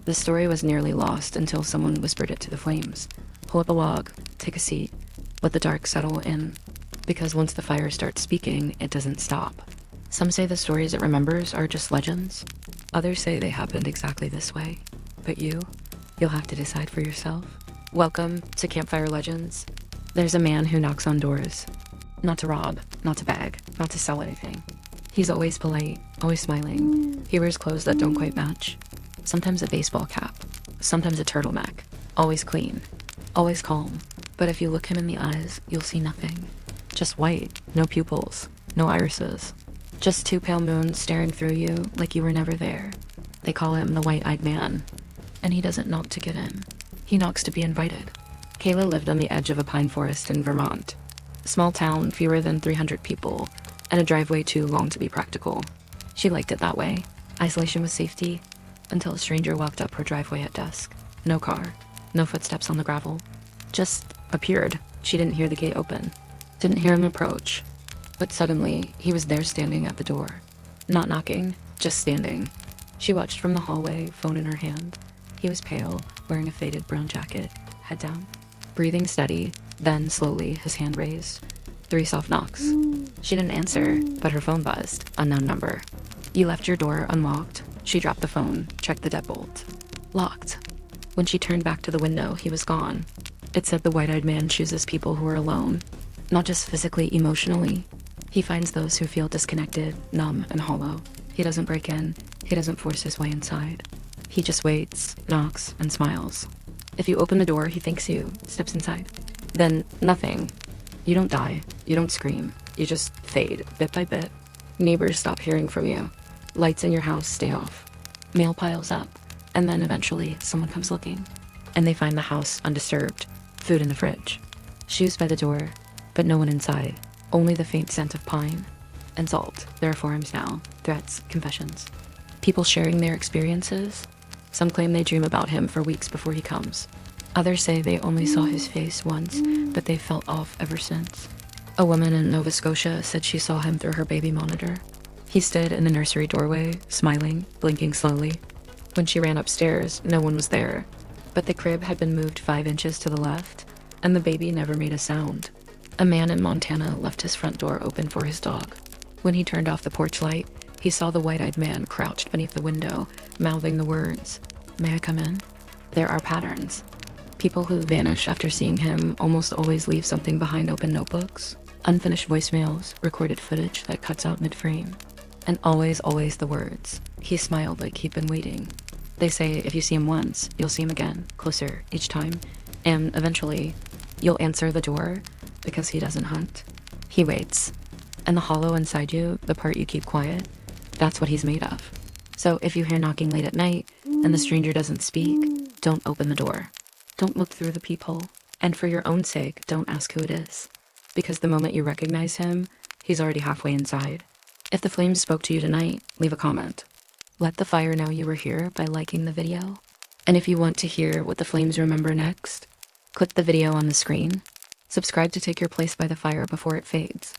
The story was nearly lost until someone whispered it to the flames. Pull up a log, take a seat, let the dark settle in, because once the fire starts speaking, it doesn't stop. Some say the stories it remembers are just legends. Others say they happened exactly this way. But you'll have to decide for yourself. Welcome to Campfire Legends. There's a man who knocks on doors. Not to rob, not to beg, not to sell anything. He's always polite, always smiling. He wears clothes that don't quite match. Sometimes a baseball cap, sometimes a turtleneck. Always clean, always calm. But if you look him in the eyes, you'll see nothing. Just white, no pupils, no irises. Just two pale moons staring through you like you were never there. They call him the White-Eyed Man. And he doesn't knock to get in. He knocks to be invited. Kayla lived on the edge of a pine forest in Vermont. Small town, fewer than 300 people, and a driveway too long to be practical. She liked it that way. Isolation was safety, until a stranger walked up her driveway at dusk. No car, no footsteps on the gravel. Just appeared. She didn't hear the gate open. Didn't hear him approach. But suddenly, he was there standing at the door. Not knocking, just standing. She watched from the hallway, phone in her hand. He was pale, wearing a faded brown jacket, head down. Breathing steady, then slowly, his hand raised. 3 soft knocks. She didn't answer, but her phone buzzed. Unknown number. You left your door unlocked. She dropped the phone, checked the deadbolt. Locked. When she turned back to the window, he was gone. It said the White-Eyed Man chooses people who are alone. Not just physically, emotionally. He finds those who feel disconnected, numb, and hollow. He doesn't break in. He doesn't force his way inside. He just waits, knocks, and smiles. If you open the door, he thanks you, steps inside. Then, nothing. You don't die. You don't scream. You just fade, bit by bit. Neighbors stop hearing from you. Lights in your house stay off. Mail piles up. And then eventually, someone comes looking. And they find the house undisturbed. Food in the fridge. Shoes by the door, but no one inside. Only the faint scent of pine. And salt. There are forums now. Threats, confessions. People sharing their experiences. Some claim they dream about him for weeks before he comes. Others say they only saw his face once, but they felt off ever since. A woman in Nova Scotia said she saw him through her baby monitor. He stood in the nursery doorway, smiling, blinking slowly. When she ran upstairs, no one was there, but the crib had been moved 5 inches to the left, and the baby never made a sound. A man in Montana left his front door open for his dog. When he turned off the porch light, he saw the White-Eyed Man crouched beneath the window, mouthing the words, "May I come in?" There are patterns. People who vanish after seeing him almost always leave something behind open notebooks, unfinished voicemails, recorded footage that cuts out mid-frame. And always the words. He smiled like he'd been waiting. They say if you see him once, you'll see him again, closer each time, and eventually, you'll answer the door because he doesn't hunt. He waits. And the hollow inside you, the part you keep quiet, that's what he's made of. So if you hear knocking late at night and the stranger doesn't speak, don't open the door. Don't look through the peephole. And for your own sake, don't ask who it is. Because the moment you recognize him, he's already halfway inside. If the flames spoke to you tonight, leave a comment. Let the fire know you were here by liking the video. And if you want to hear what the flames remember next, click the video on the screen. Subscribe to take your place by the fire before it fades.